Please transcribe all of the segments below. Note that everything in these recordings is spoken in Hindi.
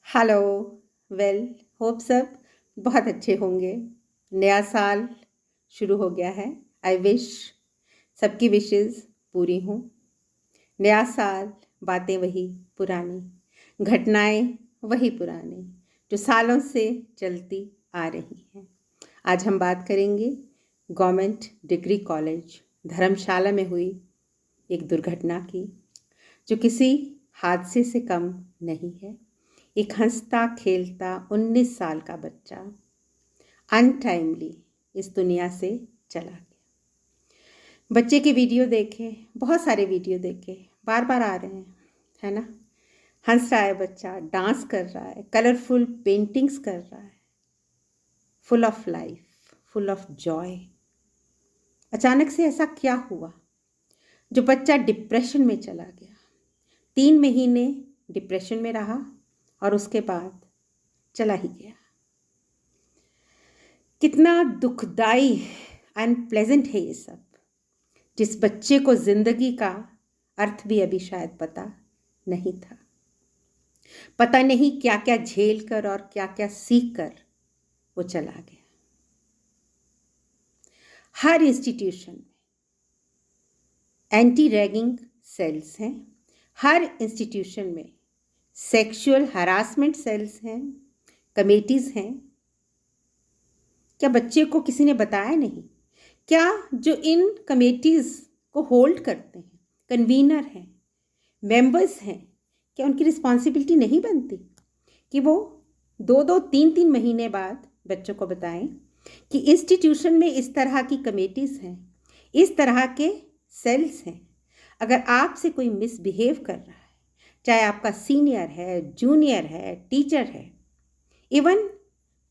हेलो। वेल, होप सब बहुत अच्छे होंगे। नया साल शुरू हो गया है। आई विश सबकी विशेस पूरी हों। नया साल, बातें वही पुरानी, घटनाएं वही पुरानी जो सालों से चलती आ रही हैं। आज हम बात करेंगे गवर्नमेंट डिग्री कॉलेज धर्मशाला में हुई एक दुर्घटना की, जो किसी हादसे से कम नहीं है। एक हंसता खेलता 19 साल का बच्चा अनटाइमली इस दुनिया से चला गया। बच्चे की वीडियो देखे, बहुत सारे वीडियो देखे, बार बार आ रहे हैं, है ना। हंस रहा है बच्चा, डांस कर रहा है, कलरफुल पेंटिंग्स कर रहा है, full of life, full of Joy. अचानक से ऐसा क्या हुआ जो बच्चा डिप्रेशन में चला गया? 3 महीने डिप्रेशन में रहा और उसके बाद चला ही गया। कितना दुखदाई अनप्लेजेंट है ये सब। जिस बच्चे को जिंदगी का अर्थ भी अभी शायद पता नहीं था, पता नहीं क्या क्या झेल कर और क्या क्या सीख कर वो चला गया। हर इंस्टीट्यूशन में एंटी रैगिंग सेल्स हैं, हर इंस्टीट्यूशन में सेक्सुअल हरासमेंट सेल्स हैं, कमेटीज हैं। क्या बच्चे को किसी ने बताया नहीं? क्या जो इन कमेटीज को होल्ड करते हैं, कन्वीनर हैं, मेंबर्स हैं, क्या उनकी रिस्पॉन्सिबिलिटी नहीं बनती कि वो 2-2, 3-3 महीने बाद बच्चों को बताएं कि इंस्टीट्यूशन में इस तरह की कमेटीज हैं, इस तरह के सेल्स हैं। अगर आपसे कोई मिसबिहेव कर रहा है, चाहे आपका सीनियर है, जूनियर है, टीचर है, इवन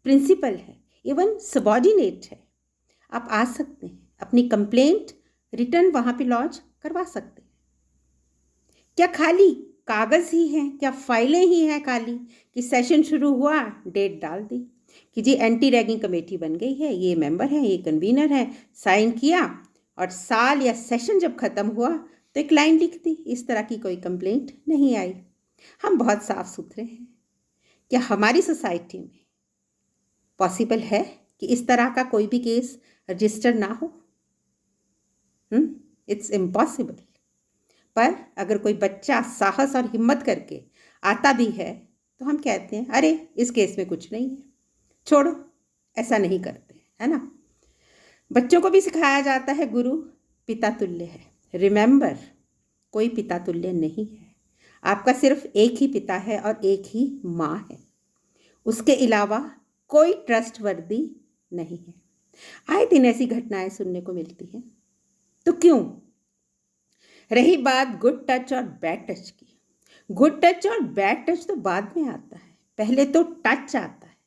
प्रिंसिपल है, इवन सबॉर्डिनेट है, आप आ सकते हैं, अपनी कंप्लेंट रिटर्न वहाँ पे लॉन्च करवा सकते हैं। क्या खाली कागज़ ही हैं, क्या फाइलें ही हैं खाली कि सेशन शुरू हुआ, डेट डाल दी कि जी एंटी रैगिंग कमेटी बन गई है, ये मेंबर हैं, ये कन्वीनर है, साइन किया और साल या सेशन जब ख़त्म हुआ तो एक लाइन लिख दी, इस तरह की कोई कंप्लेंट नहीं आई। हम बहुत साफ सुथरे हैं। क्या हमारी सोसाइटी में पॉसिबल है कि इस तरह का कोई भी केस रजिस्टर ना हो? It's impossible. पर अगर कोई बच्चा साहस और हिम्मत करके आता भी है तो हम कहते हैं अरे इस केस में कुछ नहीं है, छोड़ो, ऐसा नहीं करते, है ना। बच्चों को भी सिखाया जाता है गुरु पिता तुल्य है। रिमेंबर, कोई पिता तुल्य नहीं है। आपका सिर्फ एक ही पिता है और एक ही माँ है, उसके अलावा कोई ट्रस्टवर्दी नहीं है। आए दिन ऐसी घटनाएं सुनने को मिलती हैं। तो क्यों? रही बात गुड टच और बैड टच की, गुड टच और बैड टच तो बाद में आता है, पहले तो टच आता है।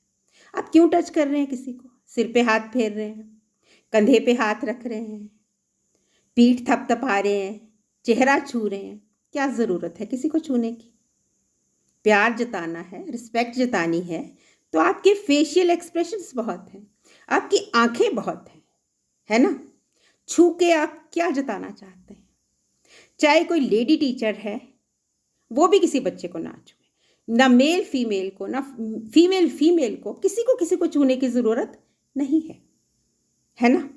आप क्यों टच कर रहे हैं किसी को? सिर पे हाथ फेर रहे हैं, कंधे पे हाथ रख रहे हैं, पीठ थपथपा रहे हैं, चेहरा छू रहे हैं, क्या ज़रूरत है किसी को छूने की? प्यार जताना है, रिस्पेक्ट जतानी है तो आपके फेशियल एक्सप्रेशंस बहुत हैं, आपकी आंखें बहुत हैं, है ना। छू के आप क्या जताना चाहते हैं? चाहे कोई लेडी टीचर है, वो भी किसी बच्चे को ना छूए, ना मेल फीमेल को, ना फीमेल फीमेल को, किसी को छूने की ज़रूरत नहीं है ना।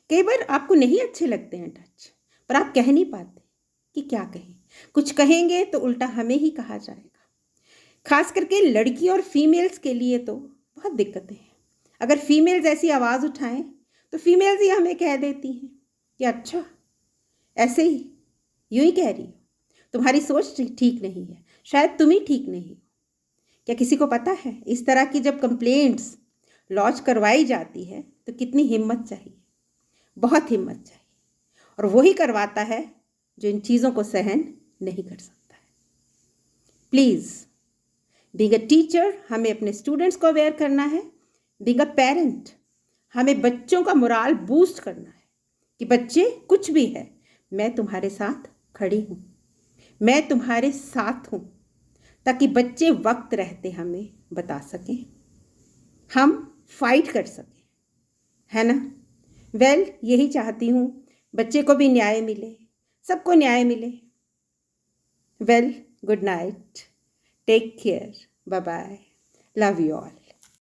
कई बार आपको नहीं अच्छे लगते हैं टच, पर आप कह नहीं पाते कि क्या कहें। कुछ कहेंगे तो उल्टा हमें ही कहा जाएगा। खास करके लड़की और फीमेल्स के लिए तो बहुत दिक्कतें हैं। अगर फीमेल्स ऐसी आवाज़ उठाएं तो फीमेल्स ही हमें कह देती हैं कि अच्छा ऐसे ही, यूं ही कह रही हो, तुम्हारी सोच ठीक नहीं है, शायद तुम ही ठीक नहीं हो। क्या किसी को पता है इस तरह की जब कंप्लेंट्स लॉन्च करवाई जाती है तो कितनी हिम्मत चाहिए? बहुत हिम्मत चाहिए। और वही करवाता है जो इन चीज़ों को सहन नहीं कर सकता है। प्लीज़, बीइंग अ टीचर हमें अपने स्टूडेंट्स को अवेयर करना है। बीइंग अ पेरेंट हमें बच्चों का मोराल बूस्ट करना है कि बच्चे कुछ भी है, मैं तुम्हारे साथ खड़ी हूँ, मैं तुम्हारे साथ हूँ, ताकि बच्चे वक्त रहते हमें बता सकें, हम फाइट कर सकें, है ना। वेल, यही चाहती हूँ, बच्चे को भी न्याय मिले, सबको न्याय मिले। Well, good night, take care, bye bye, love you all.